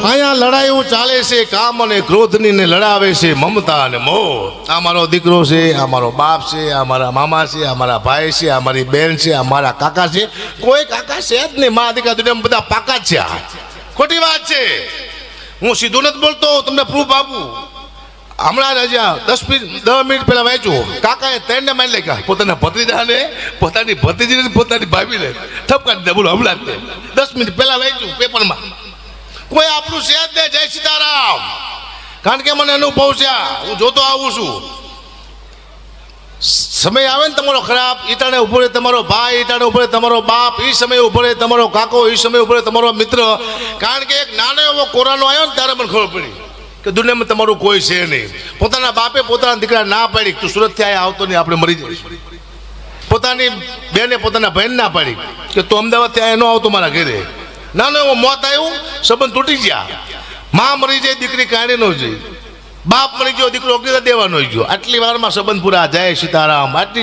અહીંયા લડાઈઓ ચાલે છે, કામ અને ક્રોધની ને લડાવે છે મમતા અને મોહ. આ મારો દીકરો છે, આ મારો બાપ છે, આ મારા મામા છે, આ મારા ભાઈ છે, આ મારી બેન છે, આ મારા કાકા છે. કોઈ કાકા છે જ નહીં. મા દીકરા દુનિયામાં બધા પાકા જ છે. આ ખોટી વાત છે. હું સીધું નથી બોલતો, તમને પ્રૂફ આપું. હમણાં રજા 10 મિનિટ પહેલા વાંચ્યું, કાકાએ 3 ને મારી નાખ્યા, પોતાના ભત્રીજાને, પોતાની ભત્રીજીને, પોતાની ભાભીને ઠપકારી દે. બોલો, હમણાં જ 10 મિનિટ પહેલા વાંચ્યું પેપરમાં. કોઈ આપણું છે જ નહીં. જય સીતારામ. કારણ કે મને અનુભવ છે, હું જોતો આવું છું. સમય આવે ને તમારો ખરાબ, ઈટાણે ઉભો રહે તમારો ભાઈ, ઈટાણે ઉભો રહે તમારો બાપ, એ સમય ઉભો રહે તમારો કાકો, એ સમય ઉભો રહે તમારો મિત્ર. કારણ કે એક નાનો એવો કોરોના આવ્યો ને ત્યારે મને ખબર પડી કે દુનિયામાં તમારું કોઈ છે નહીં. પોતાના બાપે પોતાના દીકરા ના પાડી, તું સુરતથી અહીંયા આવતો નહીં, આપણે મરી જઈશું. પોતાની બેને પોતાના ભાઈને ના પાડી કે તું અમદાવાદથી અહીંયા ન આવતો મારા ઘરે. નાનો એવો મોત આવ્યું, સંબંધ તૂટી ગયા. માં મરી જાય, દીકરી કાઢી ન જાય. બાપ મરી ગયો, દીકરો અગ્નિદાન દેવાનો ગયો. આટલી વારમાં સંબંધ પૂરા. જય સીતારામ. આટલી